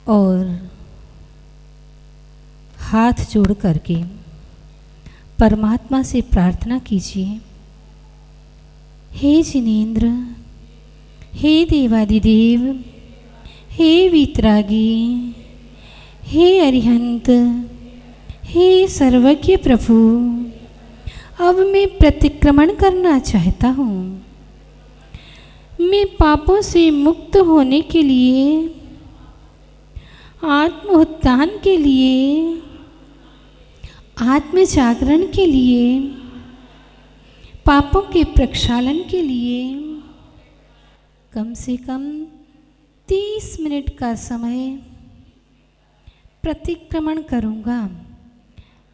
और हाथ जोड़ करके परमात्मा से प्रार्थना कीजिए। हे जिनेंद्र, हे देवादिदेव, हे वीतरागी, हे अरिहंत, हे सर्वज्ञ प्रभु, अब मैं प्रतिक्रमण करना चाहता हूँ। मैं पापों से मुक्त होने के लिए, आत्मोत्थान के लिए, आत्म जागरण के लिए, पापों के प्रक्षालन के लिए कम से कम 30 मिनट का समय प्रतिक्रमण करूँगा,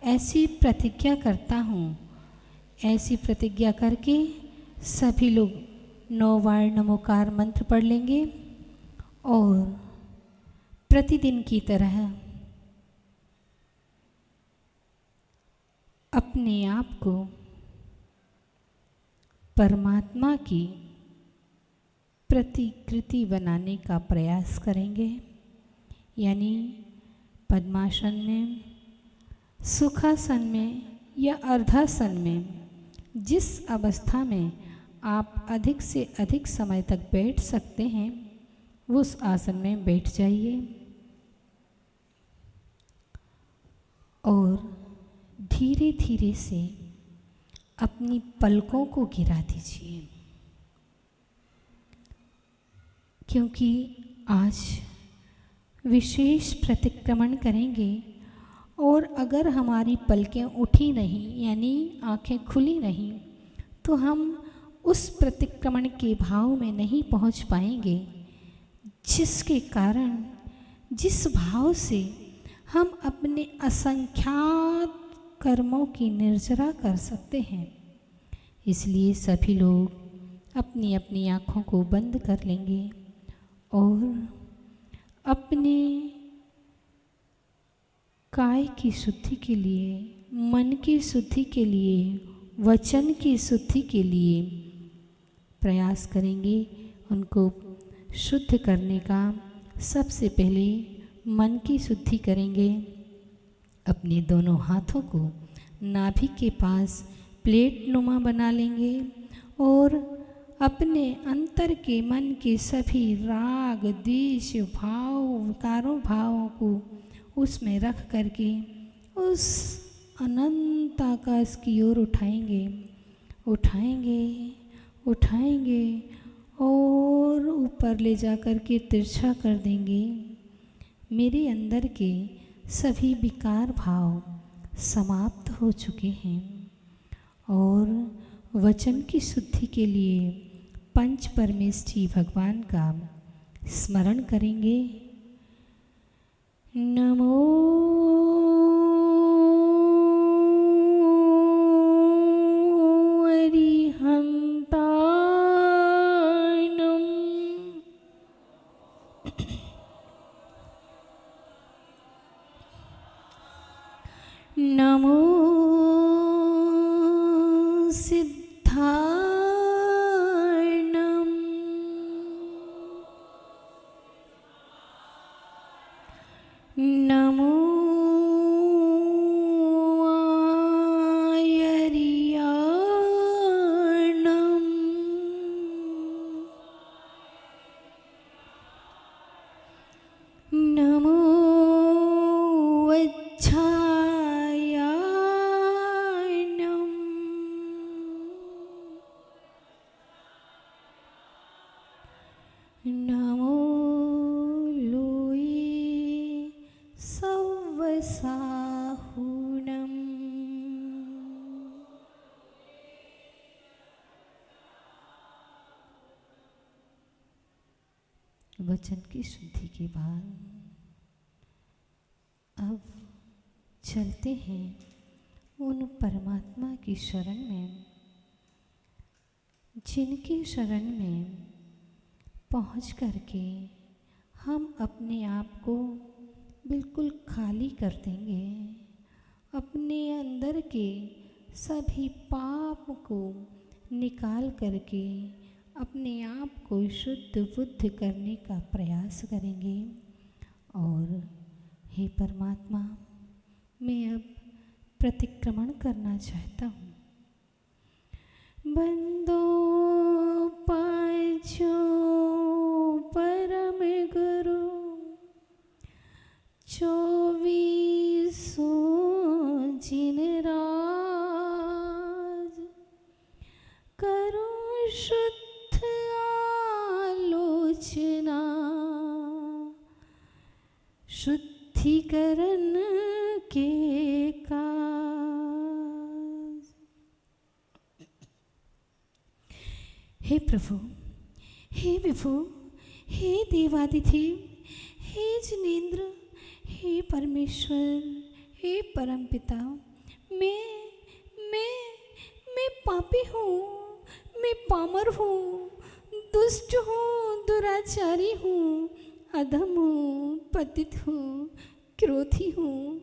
ऐसी प्रतिज्ञा करता हूँ। ऐसी प्रतिज्ञा करके सभी लोग 9 बार नमोकार मंत्र पढ़ लेंगे और प्रतिदिन की तरह अपने आप को परमात्मा की प्रतिकृति बनाने का प्रयास करेंगे। यानी पद्मासन में, सुखासन में या अर्धासन में, जिस अवस्था में आप अधिक से अधिक समय तक बैठ सकते हैं उस आसन में बैठ जाइए और धीरे धीरे से अपनी पलकों को गिरा दीजिए, क्योंकि आज विशेष प्रतिक्रमण करेंगे और अगर हमारी पलकें उठी नहीं यानी आंखें खुली नहीं तो हम उस प्रतिक्रमण के भाव में नहीं पहुंच पाएंगे, जिसके कारण जिस भाव से हम अपने असंख्यात कर्मों की निर्जरा कर सकते हैं। इसलिए सभी लोग अपनी अपनी आँखों को बंद कर लेंगे और अपने काय की शुद्धि के लिए, मन की शुद्धि के लिए, वचन की शुद्धि के लिए प्रयास करेंगे उनको शुद्ध करने का। सबसे पहले मन की शुद्धि करेंगे। अपने दोनों हाथों को नाभि के पास प्लेट नुमा बना लेंगे और अपने अंतर के मन के सभी राग, द्वेष, भाव, विकारों भावों को उसमें रख करके उस अनंत आकाश की ओर उठाएंगे, उठाएंगे, उठाएंगे और ऊपर ले जा कर के तिरछा कर देंगे। मेरे अंदर के सभी विकार भाव समाप्त हो चुके हैं और वचन की शुद्धि के लिए पंच परमेष्ठी भगवान का स्मरण करेंगे। नमो नमो सिद्धार्णम, नमो आयर्याणम, नमो नमो लोये सव्वसाहुणम्। वचन की शुद्धि के बाद अब चलते हैं उन परमात्मा की शरण में जिनकी शरण में पहुँच करके हम अपने आप को बिल्कुल खाली कर देंगे। अपने अंदर के सभी पाप को निकाल करके अपने आप को शुद्ध बुद्ध करने का प्रयास करेंगे और हे परमात्मा, मैं अब प्रतिक्रमण करना चाहता हूँ। बंदो पाछो परम गुरु 24 जिन राज, करो शुद्ध आलोचना, शुद्धिकरण के काज। हे प्रभु, हे विभु, हे देवादिदेव, हे जिनेन्द्र, हे परमेश्वर, हे परमपिता, मैं पापी हूँ, मैं पामर हूँ, दुष्ट हूँ, दुराचारी हूँ, अधम हूँ, पतित हूँ, क्रोधी हूँ,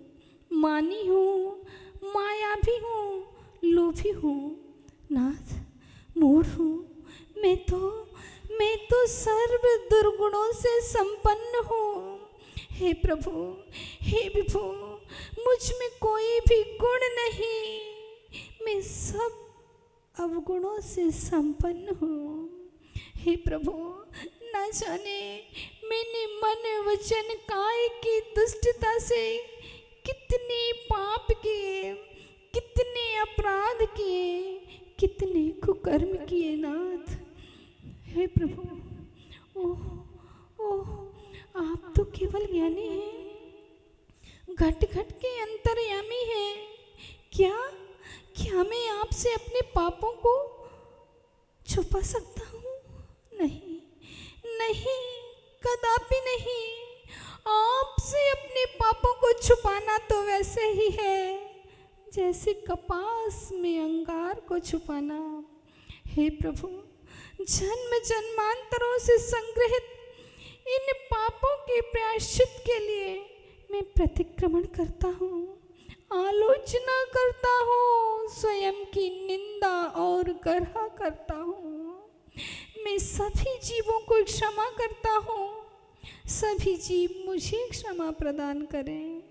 मानी हूँ, मायावी हूँ, लोभी हूँ, नाथ मूढ़ हूँ। मैं तो सर्व दुर्गुणों से संपन्न हूँ। हे प्रभु, हे विभु, मुझ में कोई भी गुण नहीं, मैं सब अवगुणों से संपन्न हूँ। हे प्रभु, न जाने मैंने मन वचन काय की दुष्टता से कितने पाप किए, कितने अपराध किए, कितने कुकर्म किए नाथ। हे प्रभु, ओह ओह, आप तो केवल ज्ञानी हैं, घट घट के अंतर्यामी हैं। क्या मैं आपसे अपने पापों को छुपा सकता हूँ? नहीं नहीं, कदापि नहीं। आपसे अपने पापों को छुपाना तो वैसे ही है जैसे कपास में अंगार को छुपाना। हे प्रभु, जन्म जन्मांतरों से संग्रहित इन पापों के प्रायश्चित के लिए मैं प्रतिक्रमण करता हूँ, आलोचना करता हूँ, स्वयं की निंदा और गर्हा करता हूँ। मैं सभी जीवों को क्षमा करता हूँ, सभी जीव मुझे क्षमा प्रदान करें।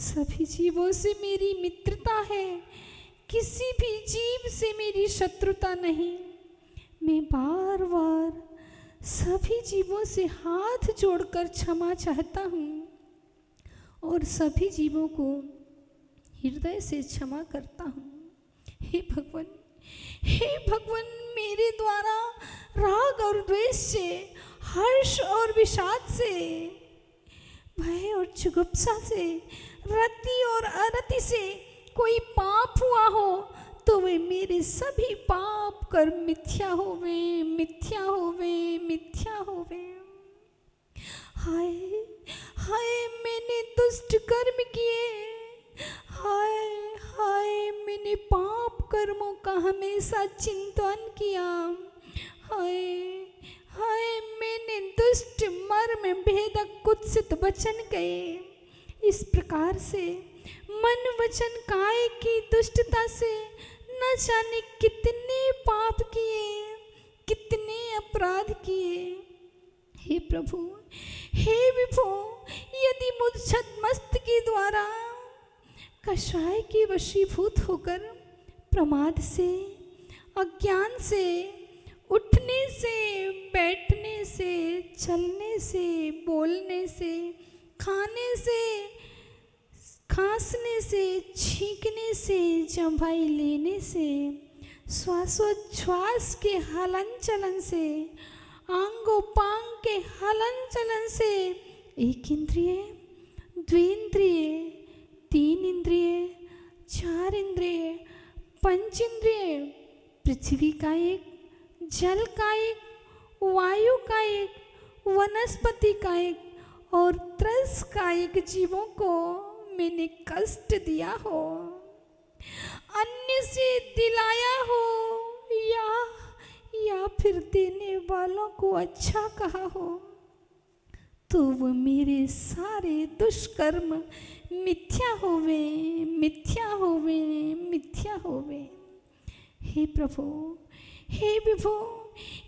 सभी जीवों से मेरी मित्रता है, किसी भी जीव से मेरी शत्रुता नहीं। मैं बार बार सभी जीवों से हाथ जोड़कर क्षमा चाहता हूँ और सभी जीवों को हृदय से क्षमा करता हूँ। हे भगवान, हे भगवान, मेरे द्वारा राग और द्वेष से, हर्ष और विषाद से, भय और जुगुप्सा से, रति और अरति से कोई पाप हुआ हो तो वे मेरे सभी पाप कर्म मिथ्या होवे, मिथ्या होवे, मिथ्या होवे। हाय हाय, मैंने दुष्ट कर्म किए, हाय हाय, मैंने पाप कर्मों का हमेशा चिंतन किया, हाय हाय, मैंने दुष्ट मर्म भेदक कुत्सित वचन कहे। इस प्रकार से मन वचन काय की दुष्टता से न जाने कितने पाप किए, कितने अपराध किए। हे प्रभु, हे विभु, यदि मुझ छद्मस्त के द्वारा कषाय के वशीभूत होकर प्रमाद से, अज्ञान से, उठने से, बैठने से, चलने से, बोलने से, खाने से, खांसने से, छींकने से, जम्भाई लेने से, श्वासोच्छ्वास के हलन चलन से, आंगोपांग के हलन चलन से, एक इंद्रिय, द्विंद्रिय, 3 इंद्रिय, 4 इंद्रिय, 5 इंद्रिय, पृथ्वी का एक, जल का एक, वायु का एक, वनस्पति का एक और त्रस का एक जीवों को मैंने कष्ट दिया हो, अन्य से दिलाया हो या फिर देने वालों को अच्छा कहा हो, तो वो मेरे सारे दुष्कर्म मिथ्या होवे, मिथ्या होवे, मिथ्या होवे। हे प्रभु, हे विभु,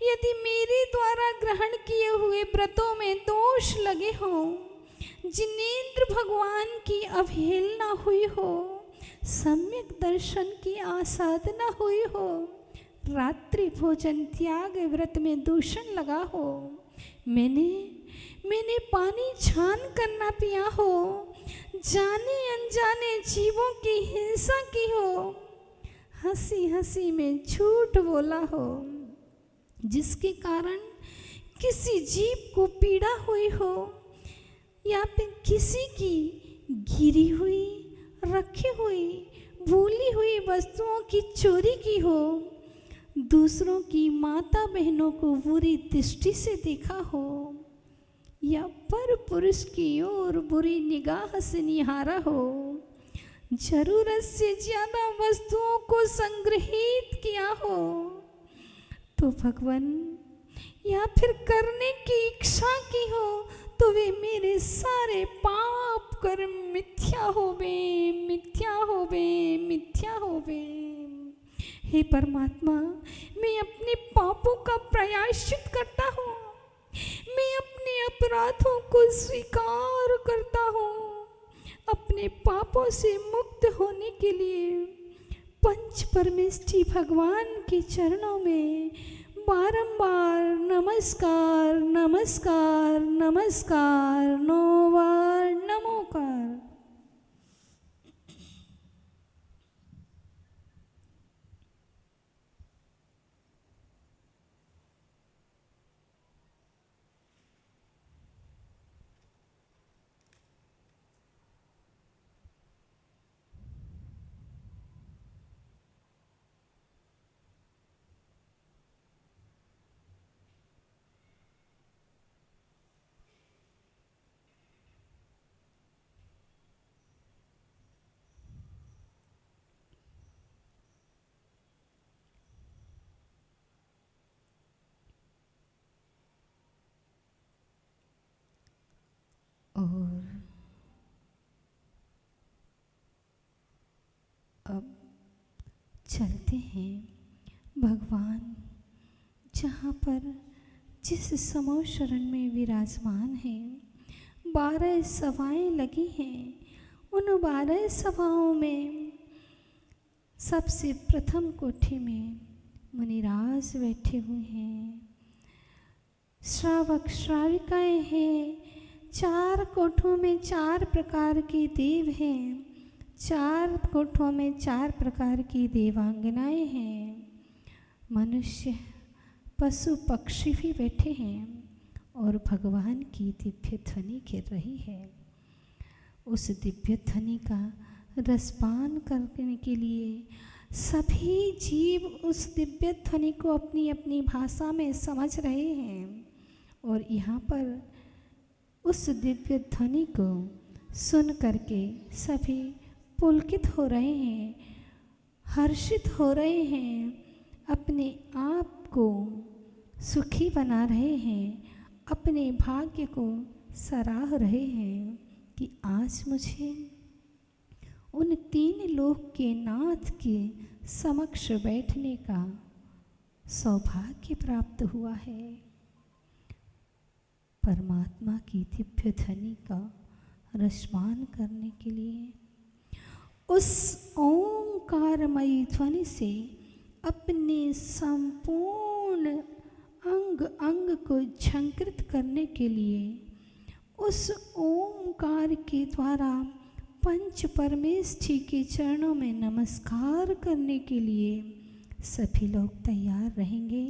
यदि मेरे द्वारा ग्रहण किए हुए व्रतों में दोष लगे हो, जिनेंद्र भगवान की अवहेलना हुई हो, सम्यक दर्शन की आसाधना हुई हो, रात्रि भोजन त्याग व्रत में दूषण लगा हो, मैंने पानी छान कर ना पिया हो, जाने अनजाने जीवों की हिंसा की हो, हंसी हंसी में झूठ बोला हो, जिसके कारण किसी जीव को पीड़ा हुई हो, या फिर किसी की गिरी हुई, रखी हुई, भूली हुई वस्तुओं की चोरी की हो, दूसरों की माता बहनों को बुरी दृष्टि से देखा हो, या पर पुरुष की ओर बुरी निगाह से निहारा हो, जरूरत से ज्यादा वस्तुओं को संग्रहित किया हो, तो भगवान या फिर करने की इच्छा की हो, तो वे मेरे सारे पाप कर्म मिथ्या होवे, मिथ्या होवे, मिथ्या होवे। हे परमात्मा, मैं अपने पापों का प्रायश्चित करता हूँ, मैं अपने अपराधों को स्वीकार करता हूँ। अपने पापों से मुक्त होने के लिए पंच परमेष्ठी भगवान के चरणों में बारंबार नमस्कार नमस्कार नमस्कार 9 बार नमोकार। और अब चलते हैं भगवान जहाँ पर जिस समो शरण में विराजमान हैं, 12 सभाएं लगी हैं। उन 12 सभाओं में सबसे प्रथम कोठे में मुनिराज बैठे हुए हैं, श्रावक श्राविकाएं हैं, 4 कोठों में 4 प्रकार के देव हैं, 4 कोठों में 4 प्रकार की देवांगनाएं हैं, मनुष्य पशु पक्षी भी बैठे हैं और भगवान की दिव्य ध्वनि गिर रही है। उस दिव्य ध्वनि का रसपान करने के लिए सभी जीव उस दिव्य ध्वनि को अपनी अपनी भाषा में समझ रहे हैं और यहाँ पर उस दिव्य ध्वनि को सुन करके सभी पुलकित हो रहे हैं, हर्षित हो रहे हैं, अपने आप को सुखी बना रहे हैं, अपने भाग्य को सराह रहे हैं कि आज मुझे उन 3 लोक के नाथ के समक्ष बैठने का सौभाग्य प्राप्त हुआ है। परमात्मा की दिव्य ध्वनि का रसपान करने के लिए उस ओंकारमयी ध्वनि से अपने संपूर्ण अंग अंग को झंकृत करने के लिए उस ओंकार के द्वारा पंच परमेष्ठी के चरणों में नमस्कार करने के लिए सभी लोग तैयार रहेंगे।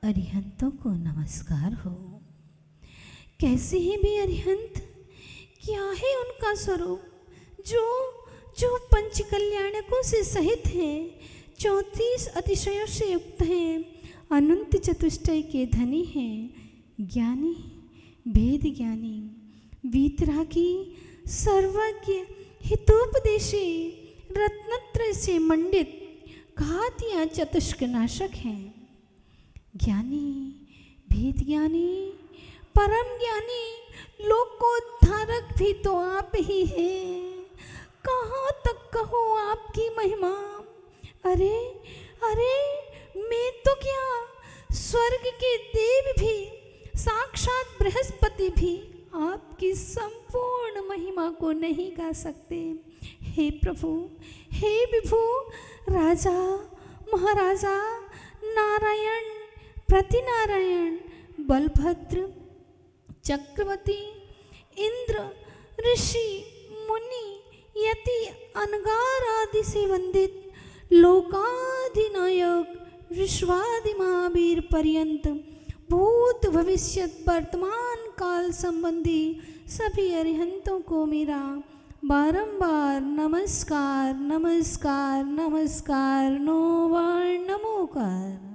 अरिहंतों को नमस्कार हो। कैसे हैं वे अरिहंत? क्या है उनका स्वरूप जो जो पंच कल्याणकों से सहित है, 34 अतिशयों से युक्त हैं, अनंत चतुष्टय के धनी हैं, ज्ञानी, भेद ज्ञानी, वीतरागी, सर्वज्ञ, हितोपदेशी, रत्नत्रय से मंडित, घात या चतुष्क नाशक हैं। ज्ञानी, भेद ज्ञानी, परम ज्ञानी, लोकोद्धारक भी तो आप ही हैं। कहाँ तक कहो आपकी महिमा? अरे अरे, मैं तो क्या, स्वर्ग के देव भी, साक्षात बृहस्पति भी आपकी संपूर्ण महिमा को नहीं गा सकते। हे प्रभु, हे विभु, राजा, महाराजा, नारायण, प्रतिनारायण, बलभद्र, चक्रवर्ती, इंद्र, ऋषि, मुनि, यति, अनगार आदि से वंदित, लोकाधिनायक, विश्वादि महावीर पर्यंत, भूत भविष्यत वर्तमान काल संबंधी सभी अरिहंतों को मेरा बारंबार नमस्कार नमस्कार नमस्कार, 9 बार नमोकार।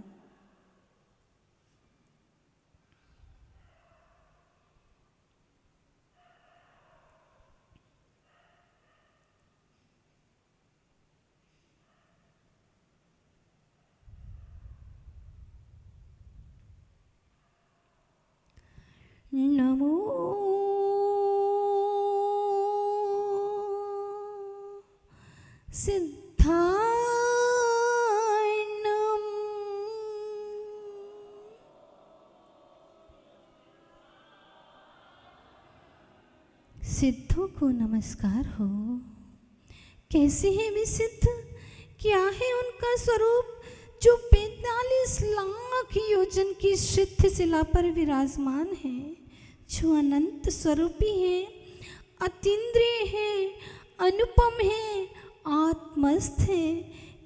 नमो सिद्धार्णम। सिद्धों को नमस्कार हो। कैसे हैं वे सिद्ध? क्या है उनका स्वरूप जो 45 लाख योजन की सिद्ध शिला पर विराजमान है, जो अनंत स्वरूपी है, अतीन्द्रिय है, अनुपम है, आत्मस्थ है,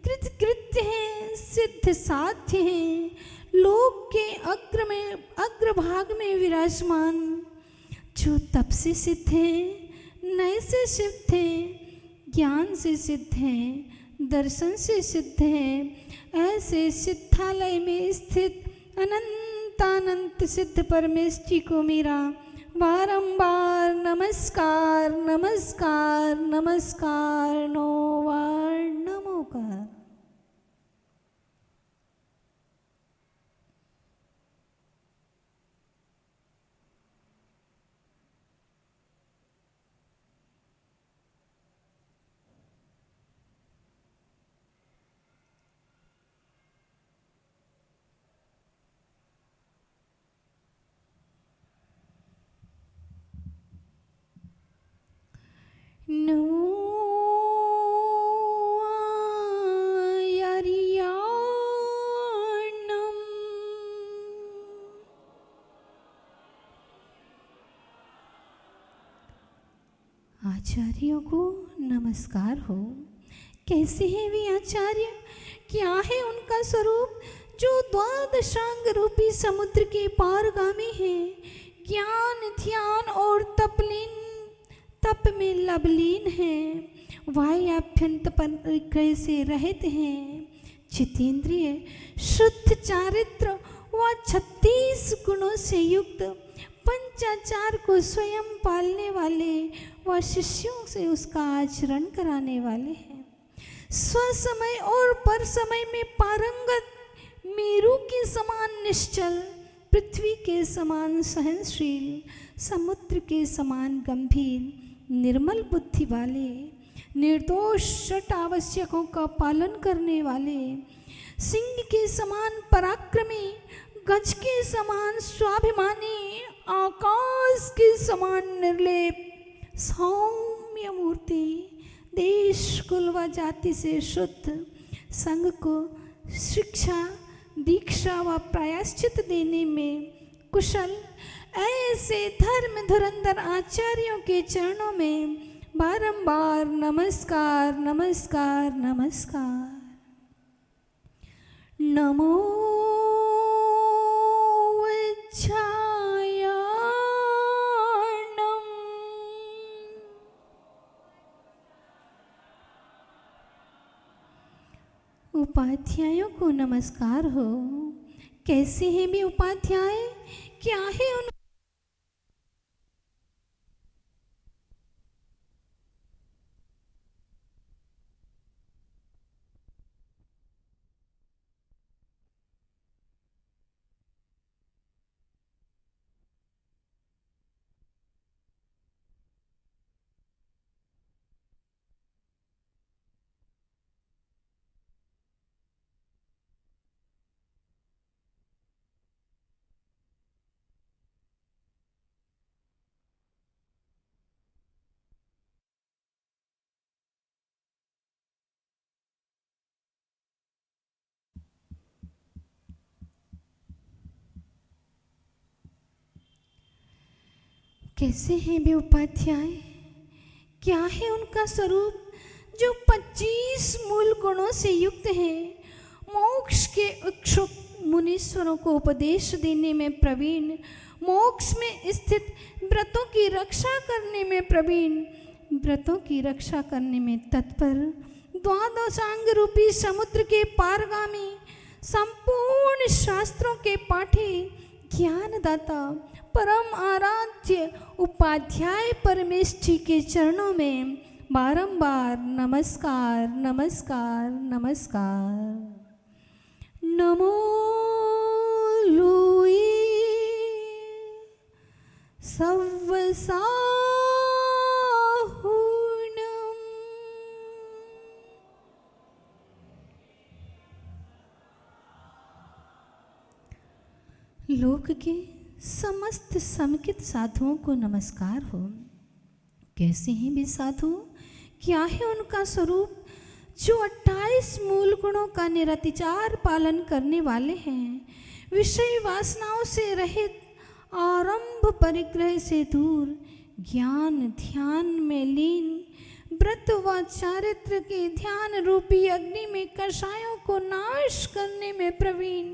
कृतकृत्य है, सिद्ध साध्य है, लोक के अग्रभाग में विराजमान, जो तप से सिद्ध है, नय से सिद्ध है, ज्ञान से सिद्ध है, दर्शन से सिद्ध है, ऐसे सिद्धालय में स्थित अनंतानंत सिद्ध परमेश्वर जी को मेरा बारंबार नमस्कार नमस्कार नमस्कार, 9 बार नमोकार। नमो आर्याणम्। आचार्यों को नमस्कार हो। कैसे हैं वे आचार्य? क्या है उनका स्वरूप जो द्वादशांग रूपी समुद्र के पारगामी है, ज्ञान, ध्यान और तप में लवलीन है, वाह्याभ्यंत परिग्रह से रहित हैं, जितेंद्रिय, शुद्ध चारित्र व 36 गुणों से युक्त, पंचाचार को स्वयं पालने वाले व शिष्यों से उसका आचरण कराने वाले हैं, स्वसमय और पर समय में पारंगत, मेरु के समान निश्चल, पृथ्वी के समान सहनशील, समुद्र के समान गंभीर, निर्मल बुद्धि वाले, निर्दोष षट आवश्यकों का पालन करने वाले, सिंह के समान पराक्रमी, गज के समान स्वाभिमानी, आकाश के समान निर्लेप, सौम्य मूर्ति, देश कुल व जाति से शुद्ध, संघ को शिक्षा, दीक्षा व प्रायश्चित देने में कुशल, ऐसे धर्म धुरंधर आचार्यों के चरणों में बारंबार नमस्कार नमस्कार नमस्कार। नमो उपाध्यायों को नमस्कार हो। कैसे हैं वे उपाध्याय? क्या है उन कैसे हैं वे उपाध्याय? क्या है उनका स्वरूप जो 25 मूल गुणों से युक्त है? मोक्ष के इच्छुक मुनीश्वरों को उपदेश देने में प्रवीण, मोक्ष में स्थित व्रतों की रक्षा करने में प्रवीण, व्रतों की रक्षा करने में तत्पर, द्वादशांग रूपी समुद्र के पारगामी, संपूर्ण शास्त्रों के पाठी, ज्ञानदाता, परम आराध्य उपाध्याय परमेष्ठी के चरणों में बारंबार नमस्कार नमस्कार नमस्कार। नमो लूई सव्वसाहुणम्। लोक के समस्त समुचित साधुओं को नमस्कार हो। कैसे हैं वे साधु? क्या है उनका स्वरूप जो 28 मूल गुणों का निरतिचार पालन करने वाले हैं, विषय वासनाओं से रहित, आरंभ परिग्रह से दूर, ज्ञान ध्यान में लीन, व्रत व चारित्र के ध्यान रूपी अग्नि में कषायों को नाश करने में प्रवीण,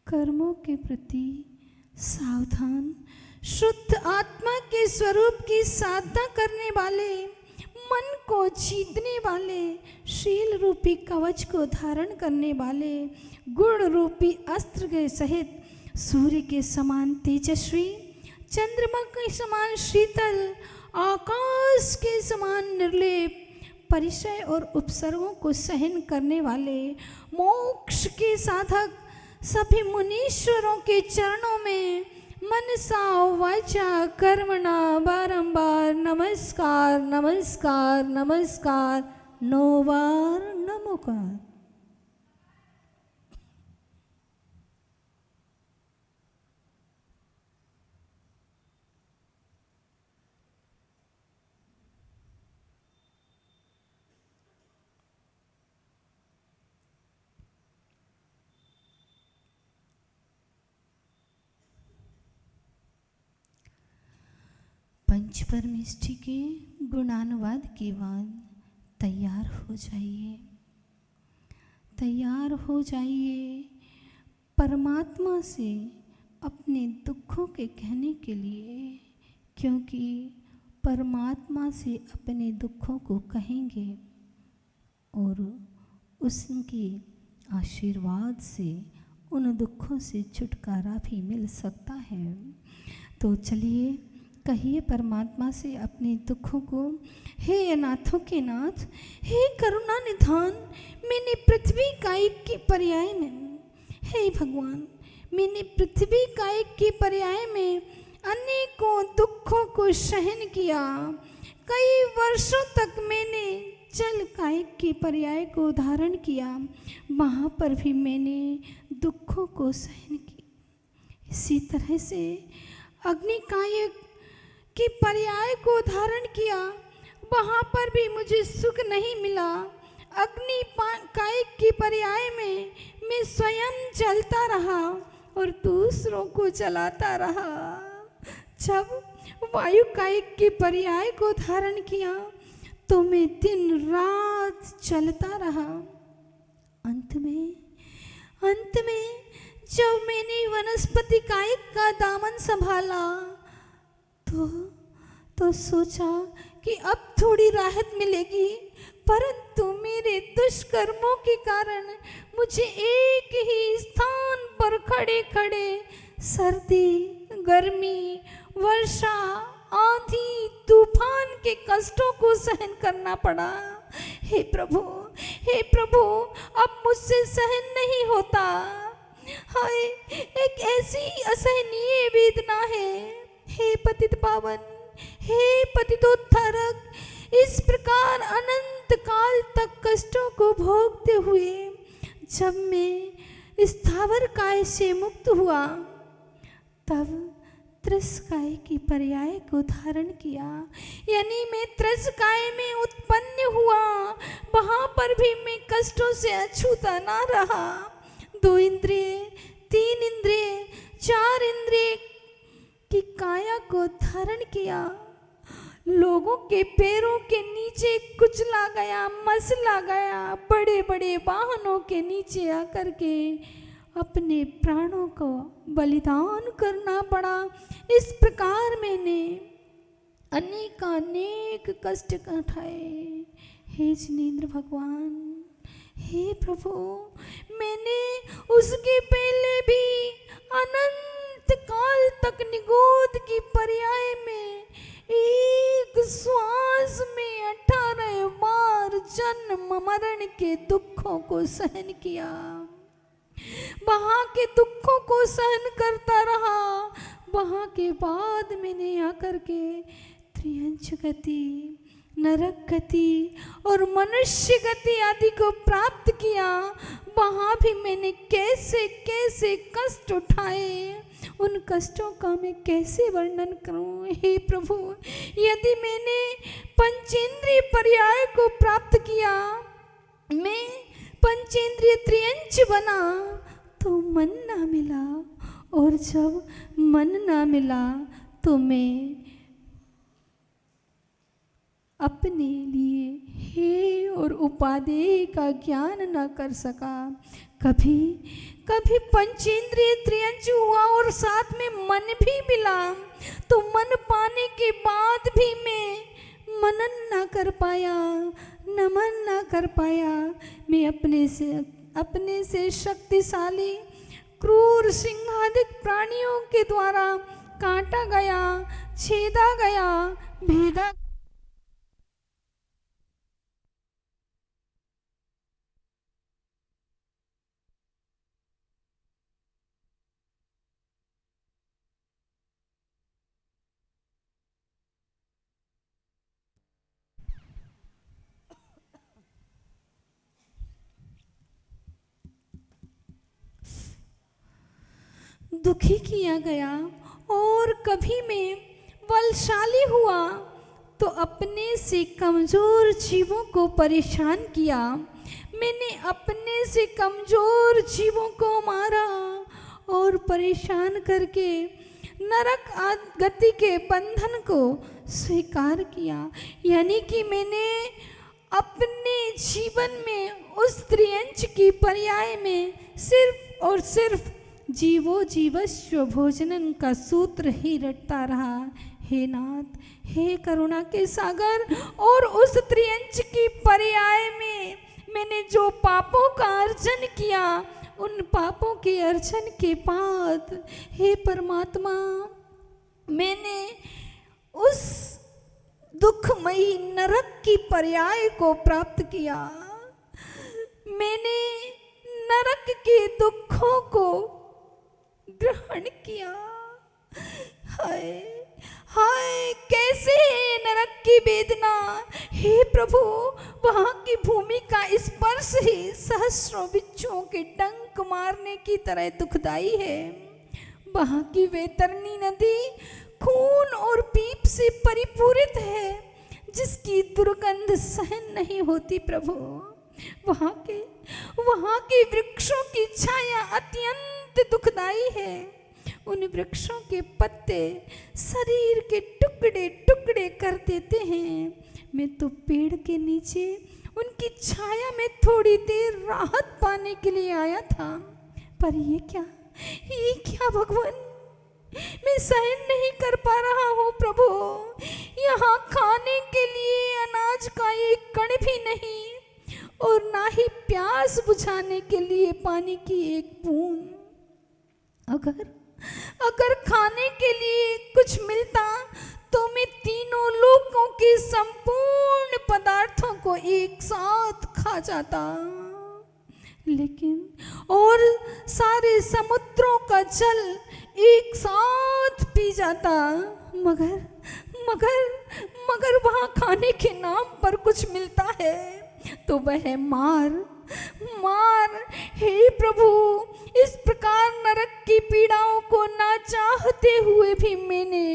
कर्मों के प्रति सावधान, शुद्ध आत्मा के स्वरूप की साधना करने वाले, मन को जीतने वाले, शील रूपी कवच को धारण करने वाले, गुण रूपी अस्त्र के सहित सूर्य के समान तेजस्वी, चंद्रमा के समान शीतल, आकाश के समान निर्लेप, परिचय और उपसर्गों को सहन करने वाले, मोक्ष के साधक, सभी मुनीश्वरों के चरणों में मनसा वाचा कर्मणा बारंबार नमस्कार नमस्कार नमस्कार 9 बार नमोकार। पंच परमेष्ठी के गुणानुवाद के बाद तैयार हो जाइए, तैयार हो जाइए परमात्मा से अपने दुखों के कहने के लिए, क्योंकि परमात्मा से अपने दुखों को कहेंगे और उसके आशीर्वाद से उन दुखों से छुटकारा भी मिल सकता है। तो चलिए कहिए परमात्मा से अपने दुखों को, हे अनाथों के नाथ, हे करुणा निधान, मैंने पृथ्वी कायिक के पर्याय में, हे भगवान, मैंने पृथ्वी कायिक के पर्याय में अनेकों दुखों को सहन किया। कई वर्षों तक मैंने जल कायिक के पर्याय को धारण किया, वहाँ पर भी मैंने दुखों को सहन किया। इसी तरह से अग्नि कायिक के पर्याय को धारण किया, वहाँ पर भी मुझे सुख नहीं मिला। अग्नि कायिक के पर्याय में मैं स्वयं जलता रहा और दूसरों को जलाता रहा। जब वायु कायिक के पर्याय को धारण किया तो मैं दिन रात चलता रहा। अंत में जब मैंने वनस्पति कायिक का दामन संभाला तो सोचा कि अब थोड़ी राहत मिलेगी, परंतु मेरे दुष्कर्मों के कारण मुझे एक ही स्थान पर खड़े खड़े सर्दी, गर्मी, वर्षा, आंधी, तूफान के कष्टों को सहन करना पड़ा। हे प्रभु, अब मुझसे सहन नहीं होता। हाय, एक ऐसी असहनीय वेदना है। हे पतित पावन, हे पतितोद्धारक, इस प्रकार अनंत काल तक कष्टों को भोगते हुए जब मैं स्थावर काय से मुक्त हुआ, तब त्रसकाय की पर्याय को धारण किया। यानी मैं त्रसकाय में उत्पन्न हुआ, वहां पर भी मैं कष्टों से अछूता ना रहा। 2 इंद्रिय, 3 इंद्रिय, 4 इंद्रिय की काया को धारण किया। लोगों के पैरों के नीचे कुचला गया, मसला गया, बड़े बड़े वाहनों के नीचे आकर के अपने प्राणों को बलिदान करना पड़ा। इस प्रकार मैंने अनेकानेक कष्ट उठाए। हे जिनेंद्र भगवान, हे प्रभु, मैंने उसके पहले भी अनंत काल तक निगोद की पर्याय में एक श्वास में 18 बार जन्म मरण के दुखों को सहन किया। वहां के दुखों को सहन करता रहा। वहां के बाद मैंने आकर के त्रियंच गति, नरक गति और मनुष्य गति आदि को प्राप्त किया। वहां भी मैंने कैसे कैसे कष्ट उठाए, उन कष्टों का मैं कैसे वर्णन करूं। हे प्रभु, यदि मैंने पंचेंद्रिय पर्याय को प्राप्त किया, मैं पंचेंद्रिय त्रियंच बना, तो मन ना मिला, और जब मन ना मिला तो मैं अपने लिए हे और उपादेय का ज्ञान न कर सका। कभी कभी पंचेंद्रिय त्रियंच हुआ और साथ में मन भी मिला, तो मन पाने के बाद भी मैं मनन ना कर पाया, नमन ना कर पाया। मैं अपने से शक्तिशाली क्रूर सिंहादिक प्राणियों के द्वारा काटा गया, छेदा गया, भेदा। दुखी किया गया। और कभी मैं बलशाली हुआ तो अपने से कमज़ोर जीवों को परेशान किया। मैंने अपने से कमज़ोर जीवों को मारा और परेशान करके नरक गति के बंधन को स्वीकार किया। यानी कि मैंने अपने जीवन में उस त्रियंच की पर्याय में सिर्फ और सिर्फ जीवो जीवस्व भोजनन का सूत्र ही रटता रहा। हे नाथ, हे करुणा के सागर, और उस त्रियंच की पर्याय में मैंने जो पापों का अर्जन किया, उन पापों के अर्जन के बाद हे परमात्मा, मैंने उस दुखमयी नरक की पर्याय को प्राप्त किया। मैंने नरक के दुखों को ग्रहण किया। हाय हाय, कैसे है नरक की वेदना। हे प्रभु, वहाँ की भूमि का स्पर्श ही सहस्रों बिच्छुओं के डंक मारने की तरह दुखदाई है। वहाँ की वैतरणी नदी खून और पीप से परिपूरित है, जिसकी दुर्गंध सहन नहीं होती। प्रभु, वहाँ के वृक्षों की छाया अत्यंत दुखदाई है। उन वृक्षों के पत्ते शरीर के टुकड़े टुकड़े कर देते हैं। मैं तो पेड़ के नीचे उनकी छाया में थोड़ी देर राहत पाने के लिए आया था, पर ये क्या भगवान, मैं सहन नहीं कर पा रहा हूँ। प्रभु, यहाँ खाने के लिए अनाज का एक कण भी नहीं और ना ही प्यास बुझाने के लिए पानी की एक बूंद। अगर खाने के लिए कुछ मिलता तो मैं तीनों लोकों के संपूर्ण पदार्थों को एक साथ खा जाता, लेकिन और सारे समुद्रों का जल एक साथ पी जाता, मगर वहाँ खाने के नाम पर कुछ मिलता है तो वह मार। हे प्रभु, इस प्रकार नरक की पीड़ाओं को ना चाहते हुए भी मैंने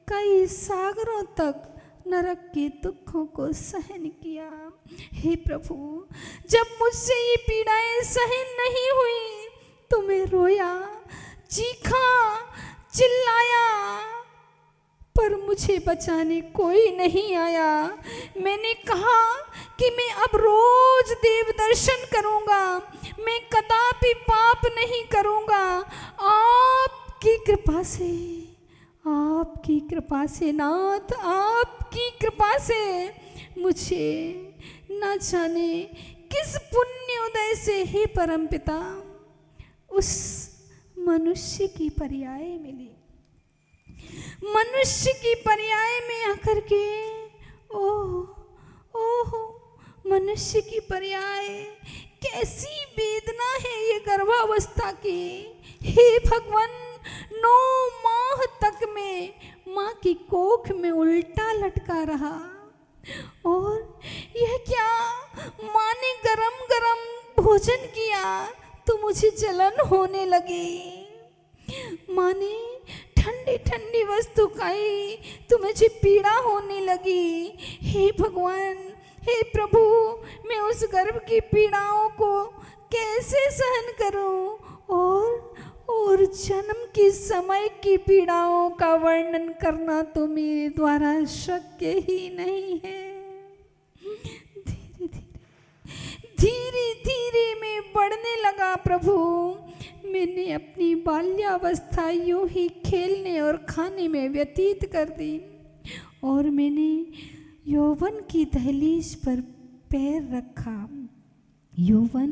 कई सागरों तक नरक के दुखों को सहन किया। हे प्रभु, जब मुझसे ये पीड़ाएं सहन नहीं हुई तो मैं रोया, चीखा, चिल्लाया, पर मुझे बचाने कोई नहीं आया। मैंने कहा कि मैं अब रोज देव दर्शन करूंगा, मैं कदापि पाप नहीं करूंगा। आपकी कृपा से नाथ, आपकी कृपा से मुझे न जाने किस पुण्योदय से हे परमपिता उस मनुष्य की पर्याय मिली। मनुष्य की पर्याय में आकर के ओह मनुष्य की पर्याय, कैसी वेदना है ये गर्भावस्था की। हे भगवान, 9 माह तक मैं माँ की कोख में उल्टा लटका रहा और यह क्या, माँ ने गरम गरम भोजन किया तो मुझे जलन होने लगी। माँ ने ठंडी ठंडी वस्तु खाई तो मुझे पीड़ा होने लगी। हे भगवान, हे प्रभु, मैं उस गर्भ की पीड़ाओं को कैसे सहन करूं और जन्म के समय की पीड़ाओं का वर्णन करना तो मेरे द्वारा शक्य ही नहीं है। धीरे धीरे मैं बढ़ने लगा प्रभु। मैंने अपनी बाल्यावस्था यूं ही खेलने और खाने में व्यतीत कर दी और मैंने यौवन की दहलीज पर पैर रखा। यौवन,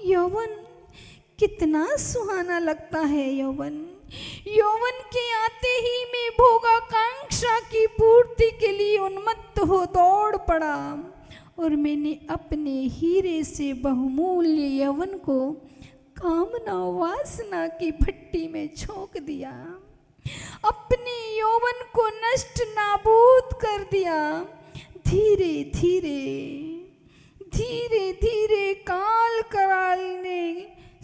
यौवन कितना सुहाना लगता है। यौवन के आते ही मैं भोगाकांक्षा की पूर्ति के लिए उन्मत्त हो दौड़ पड़ा और मैंने अपने हीरे से बहुमूल्य यौवन को कामना वासना की भट्टी में झोंक दिया, अपने यौवन को नष्ट नाबूद कर दिया। धीरे धीरे काल कराल ने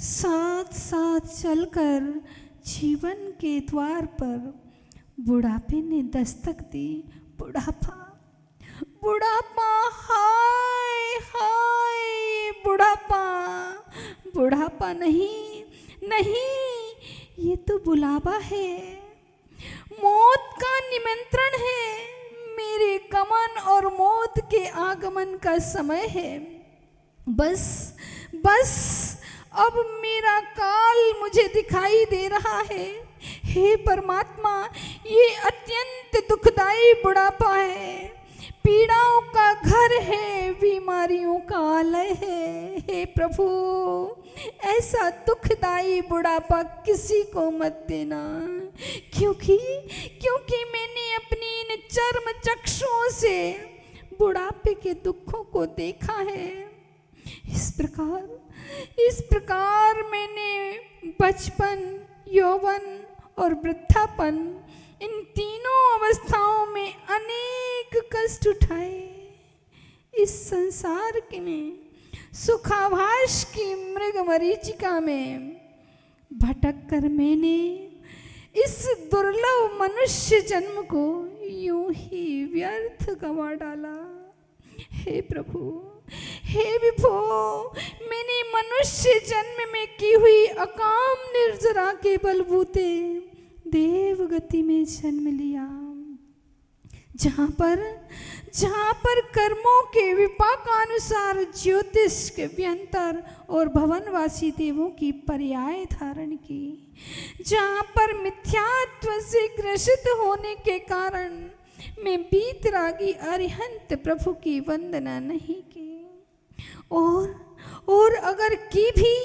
साथ साथ चलकर जीवन के द्वार पर बुढ़ापे ने दस्तक दी। बुढ़ापा, हाय हाय, बुढ़ापा नहीं, ये तो बुलावा है, मौत का निमंत्रण है। मेरे गमन और मौत के आगमन का समय है। बस अब मेरा काल मुझे दिखाई दे रहा है। हे परमात्मा, ये अत्यंत दुखदाई बुढ़ापा है, पीड़ाओं का घर है, बीमारियों का आलय है। हे प्रभु, ऐसा दुखदाई बुढ़ापा किसी को मत देना, क्योंकि मैंने अपनी इन चर्म चक्षुओं से बुढ़ापे के दुखों को देखा है। इस प्रकार मैंने बचपन, यौवन और वृद्धापन, इन तीनों अवस्थाओं में अनेक कष्ट उठाए। इस संसार के में सुखाभास की मृग मरीचिका में भटक कर मैंने इस दुर्लभ मनुष्य जन्म को यूं ही व्यर्थ गंवा डाला। हे प्रभु, हे विभो, मैंने मनुष्य जन्म में की हुई अकाम निर्जरा के बलबूते देव गति में जन्म लिया। जहाँ पर कर्मों के विपाकानुसार ज्योतिष के व्यंतर और भवनवासी देवों की पर्याय धारण की, जहाँ पर मिथ्यात्व से ग्रसित होने के कारण मैं बीतरागी अरिहंत प्रभु की वंदना नहीं की, और अगर की भी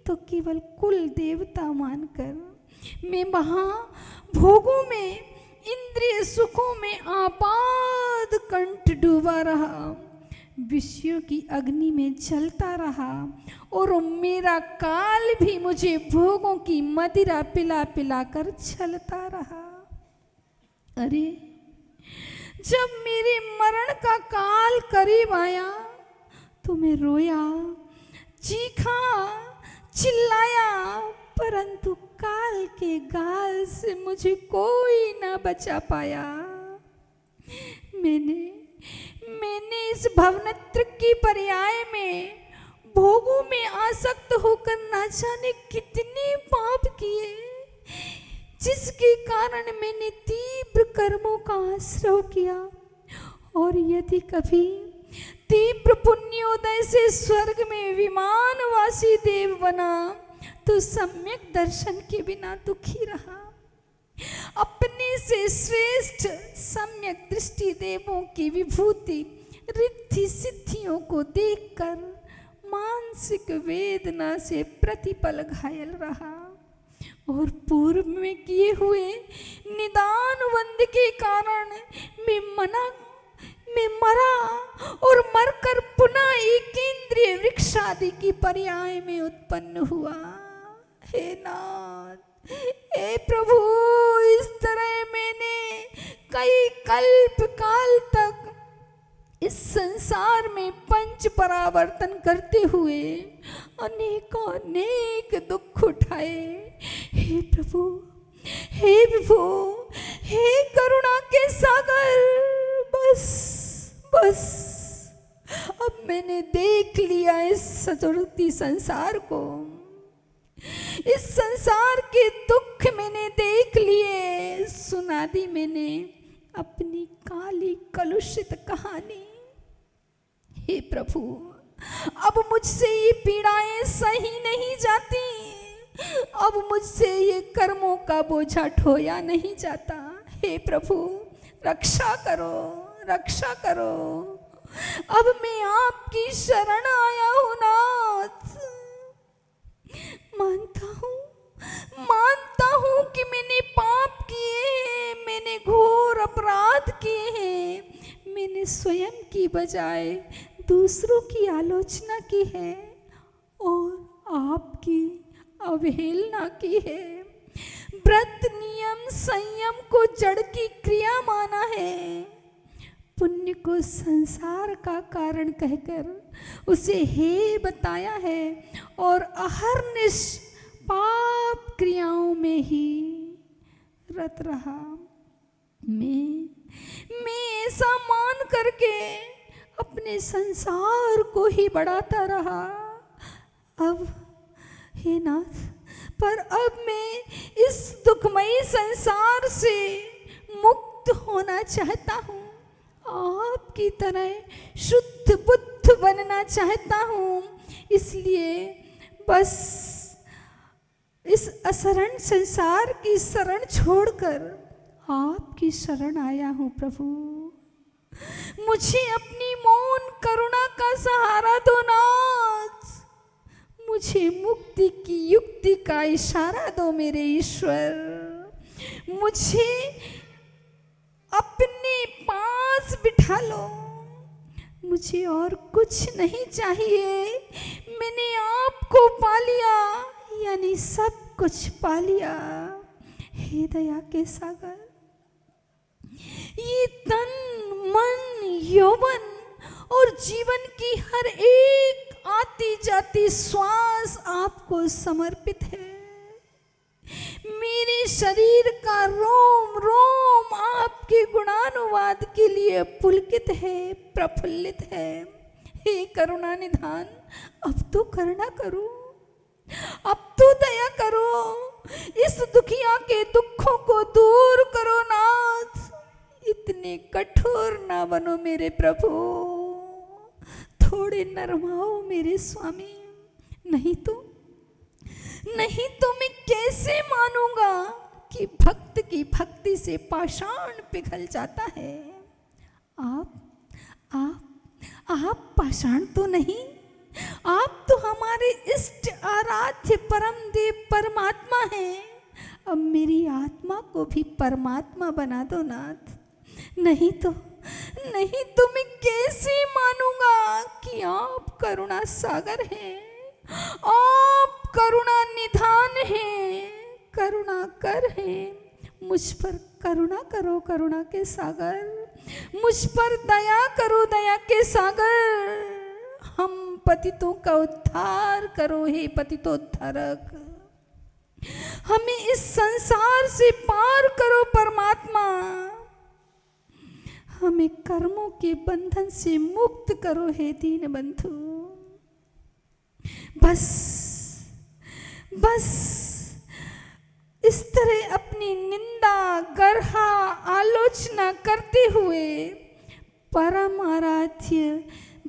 तो केवल कुल देवता मानकर मैं वहाँ भोगों में, इंद्रिय सुखों में आपाद कंठ डूबा रहा, विषयों की अग्नि में जलता रहा, और मेरा काल भी मुझे भोगों की मदिरा पिला पिला कर छलता रहा। अरे जब मेरे मरण का काल करीब आया तो मैं रोया, चीखा, चिल्लाया, परंतु काल के गाल से मुझे कोई ना बचा पाया। मैंने इस भवनत्र की पर्याय में भोगों में आसक्त होकर ना जाने कितने पाप किए, जिसके कारण मैंने तीव्र कर्मों का आश्रय किया, और यदि कभी तीव्र पुण्योदय से स्वर्ग में विमानवासी देव बना तो सम्यक दर्शन के बिना दुखी रहा। अपने से श्रेष्ठ सम्यक दृष्टि देवों की विभूति रिद्धि सिद्धियों को देखकर मानसिक वेदना से प्रतिपल घायल रहा, और पूर्व में किए हुए निदान वंद के कारण मैं मरा, और मरकर पुनः एकेंद्रिय वृक्ष आदि की पर्याय में उत्पन्न हुआ। हे नाथ, हे प्रभु, इस तरह मैंने कई कल्प काल तक इस संसार में पंच परावर्तन करते हुए अनेक दुख उठाए। हे प्रभु, हे विभो, हे करुणा के सागर, बस अब मैंने देख लिया इस सतुर्ती संसार को, इस संसार के दुख मैंने देख लिए, सुना दी मैंने अपनी काली कलुषित कहानी। हे प्रभु, अब मुझसे ये पीड़ाएं सही नहीं जाती, अब मुझसे ये कर्मों का बोझा ढोया नहीं जाता। हे प्रभु, रक्षा करो, रक्षा करो, अब मैं आपकी शरण आया हूँ नाथ। मानता हूँ कि मैंने पाप किए हैं, मैंने घोर अपराध किए हैं, मैंने स्वयं की बजाय दूसरों की आलोचना की है और आपकी अवहेलना की है, व्रत नियम संयम को जड़ की क्रिया माना है, पुण्य को संसार का कारण कहकर उसे हे बताया है, और अहर्निश पाप क्रियाओं में ही रत रहा। मैं ऐसा मान करके अपने संसार को ही बढ़ाता रहा। अब हे नाथ, पर अब मैं इस दुखमयी संसार से मुक्त होना चाहता हूँ, आपकी तरह शुद्ध बुद्ध बनना चाहता हूँ, इसलिए बस इस असरण संसार की शरण छोड़कर आपकी शरण आया हूँ प्रभु। मुझे अपनी मौन करुणा का सहारा दो नाथ, मुझे मुक्ति की युक्ति का इशारा दो मेरे ईश्वर, मुझे अपने पास बिठा लो, मुझे और कुछ नहीं चाहिए, मैंने आपको पा लिया, यानी सब कुछ पा लिया। हे दया के सागर, ये तन मन यौवन और जीवन की हर एक आती जाती श्वास आपको समर्पित है। मेरे शरीर का रोम रोम आपके गुणानुवाद के लिए पुलकित है, प्रफुल्लित है। हे करुणा निधान, अब तो करुणा करो, अब तो दया करो, इस दुखिया के दुखों को दूर करो नाथ। इतने बनो मेरे प्रभु, थोड़े नरम हो मेरे स्वामी, नहीं तो मैं कैसे मानूंगा कि भक्त की भक्ति से पाषाण पिघल जाता है। आप पाषाण तो नहीं, आप तो हमारे इष्ट आराध्य परम देव परमात्मा हैं। अब मेरी आत्मा को भी परमात्मा बना दो नाथ, नहीं तो मैं कैसे मानूंगा कि आप करुणा सागर हैं, आप करुणा निधान हैं, करुणा कर हैं। मुझ पर करुणा करो करुणा के सागर, मुझ पर दया करो दया के सागर, हम पतितों का उद्धार करो हे पतितोद्धारक, हमें इस संसार से पार करो परमात्मा, हमें कर्मों के बंधन से मुक्त करो हे दीन बंधु। बस इस तरह अपनी निंदा गर्हा आलोचना करते हुए परम आराध्य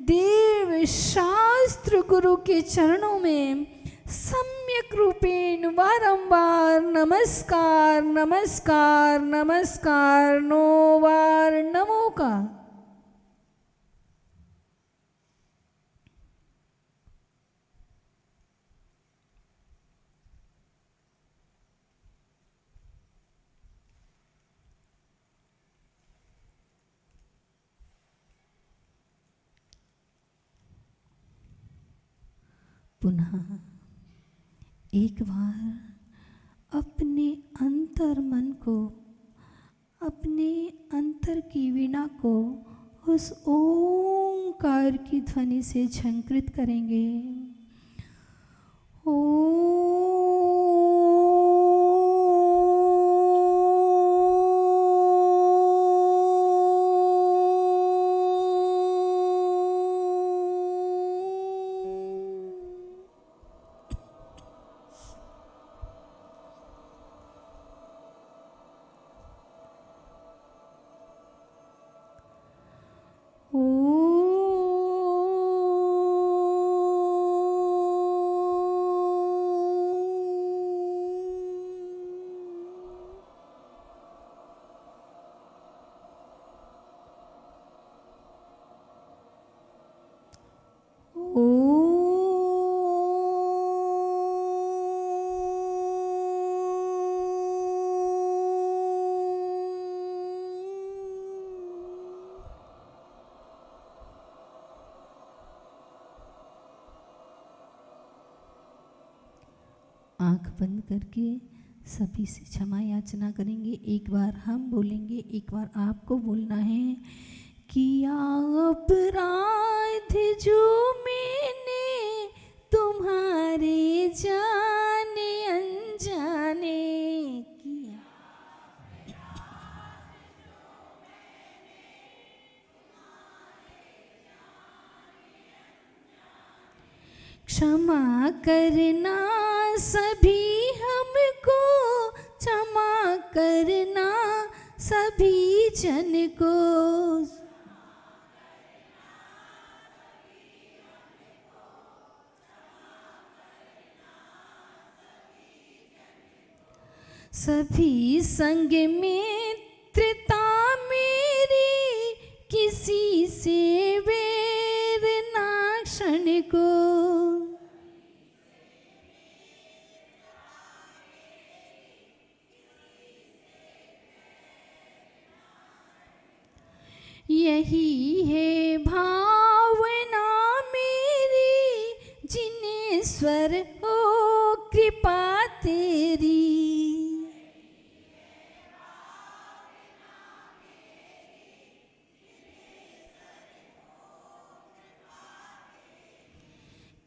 देव शास्त्र गुरु के चरणों में सम्यक रूपेण बारंबार नमस्कार नमस्कार नमस्कार 9 बार नमो का। पुनः एक बार अपने अंतर मन को, अपने अंतर की वीणा को उस ओंकार की ध्वनि से झंकृत करेंगे। आँख बंद करके सभी से क्षमा याचना करेंगे। एक बार हम बोलेंगे, एक बार आपको बोलना है कि अपराध जो मैंने तुम्हारे जाने अनजाने किया, क्षमा करना सभी हमको, क्षमा करना सभी जन को, सभी संग मित्रता मेरी किसी से वैर ना क्षण को, यही है भावना मेरी जिनेश्वर हो कृपा तेरी,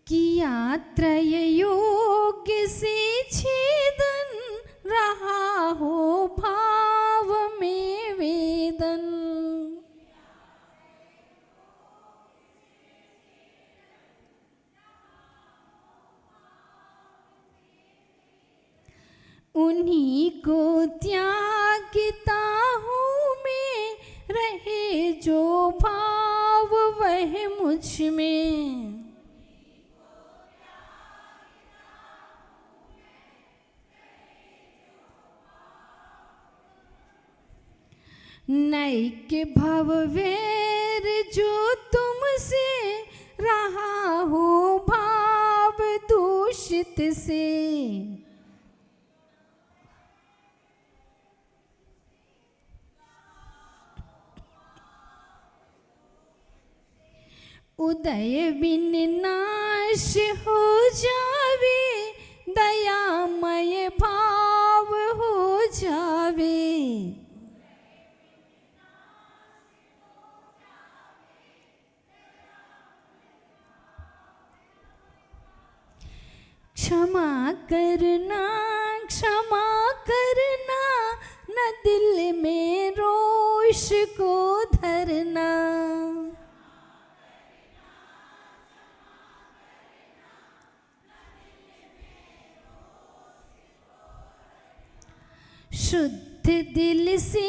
किया त्रय योग्य से छेदन, रहा हो भाव में वेदन, उन्हीं को त्यागता हूँ मैं, रहे जो भाव वह मुझ में, नैके भव वेर जो तुमसे रहा हो भाव दूषित से, उदय बिन नाश हो जावे, दयामय भाव हो जावे, क्षमा करना क्षमा करना, न दिल में रोष को धरना, शुद्ध दिल से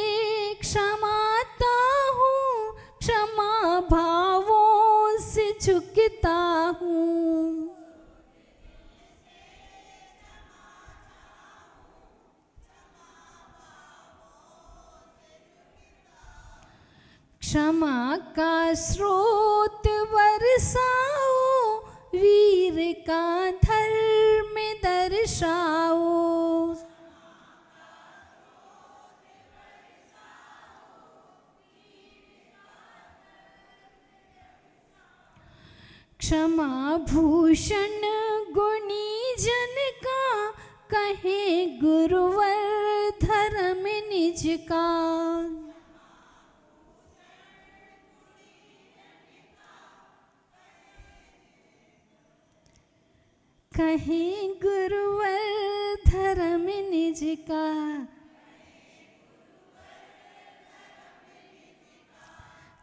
क्षमाता हूँ, क्षमा भावों से झुकता हूँ, क्षमा का स्रोत बरसाओ, वीर का धर्म दर्शाओ, क्षमा भूषण गुणी जन का, कहे गुरुवर धर्म निज का, कहे गुरुवर धर्म निज का,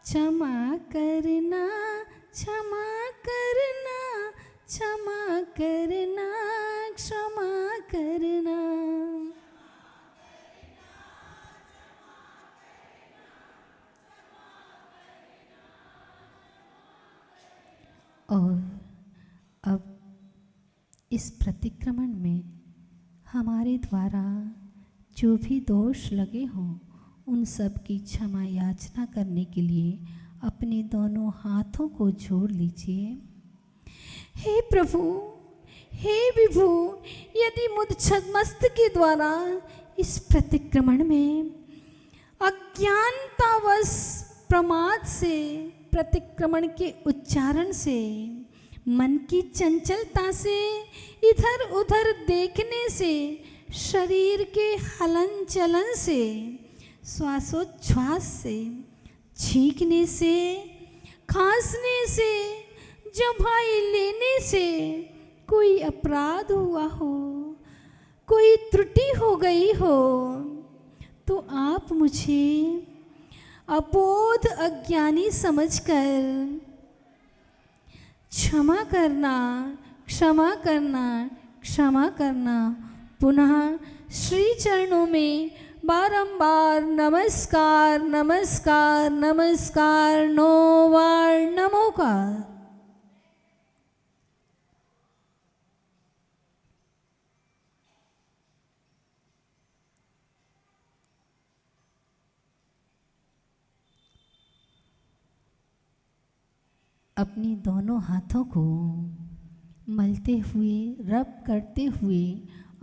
क्षमा करना क्षमा करना, क्षमा करना क्षमा करना, और अब इस प्रतिक्रमण में हमारे द्वारा जो भी दोष लगे हों उन सब की क्षमा याचना करने के लिए अपने दोनों हाथों को जोड़ लीजिए। हे प्रभु, हे विभु, यदि मुझ छद्मस्त के द्वारा इस प्रतिक्रमण में अज्ञानतावश प्रमाद से, प्रतिक्रमण के उच्चारण से, मन की चंचलता से, इधर उधर देखने से, शरीर के हलन चलन से, श्वासोच्छ्वास से, छींकने से, खांसने से, जम्हाई लेने से कोई अपराध हुआ हो, कोई त्रुटि हो गई हो, तो आप मुझे अबोध अज्ञानी समझकर क्षमा करना, क्षमा करना, क्षमा करना। पुनः श्री चरणों में बारंबार नमस्कार नमस्कार नमस्कार 9 बार नमोकार। अपनी दोनों हाथों को मलते हुए, रब करते हुए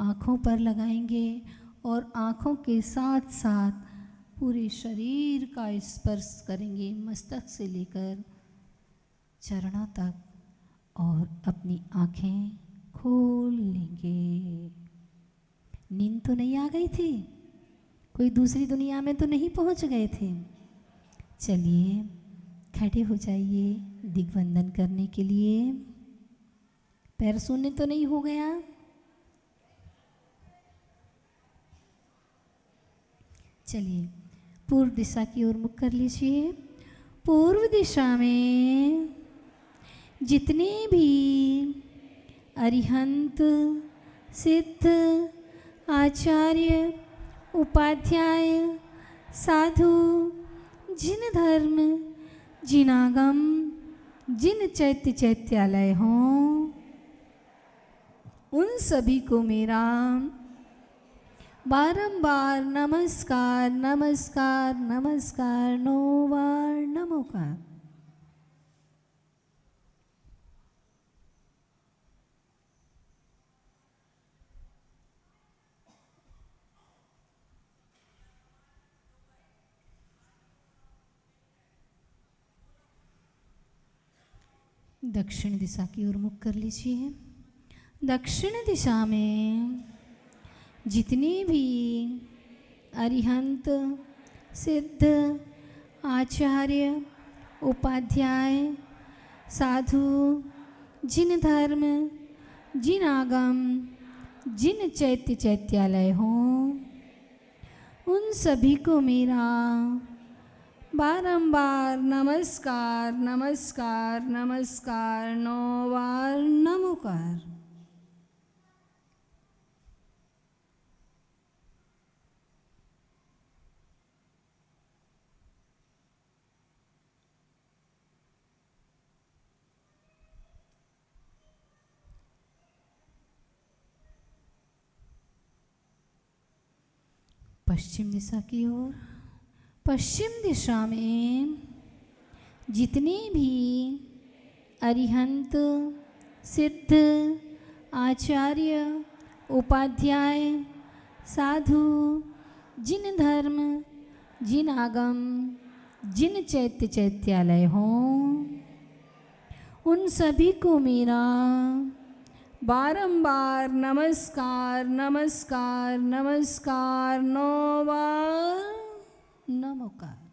आँखों पर लगाएंगे और आँखों के साथ साथ पूरे शरीर का स्पर्श करेंगे, मस्तक से लेकर चरणों तक, और अपनी आँखें खोल लेंगे। नींद तो नहीं आ गई थी? कोई दूसरी दुनिया में तो नहीं पहुंच गए थे? चलिए खड़े हो जाइए दिग्वंदन करने के लिए। पैर शून्य तो नहीं हो गया? चलिए पूर्व दिशा की ओर मुख कर लीजिए। पूर्व दिशा में जितने भी अरिहंत, सिद्ध, आचार्य, उपाध्याय, साधु, जिन धर्म, जिन आगम, जिन चैत्य चैत्यालय हों, उन सभी को मेरा बारंबार नमस्कार नमस्कार नमस्कार, 9 बार नमोकार। दक्षिण दिशा की ओर मुख कर लीजिए। दक्षिण दिशा में जितने भी अरिहंत, सिद्ध, आचार्य, उपाध्याय, साधु, जिन धर्म, जिन आगम, जिन चैत्य चैत्यालय हों, उन सभी को मेरा बारंबार नमस्कार नमस्कार नमस्कार, 9 बार नमोकार। पश्चिम दिशा की ओर। पश्चिम दिशा में जितने भी अरिहंत, सिद्ध, आचार्य, उपाध्याय, साधु, जिन धर्म, जिन आगम, जिन चैत्य चैत्यालय हों, उन सभी को मेरा बारंबार नमस्कार नमस्कार नमस्कार, 9 बार नमोकार।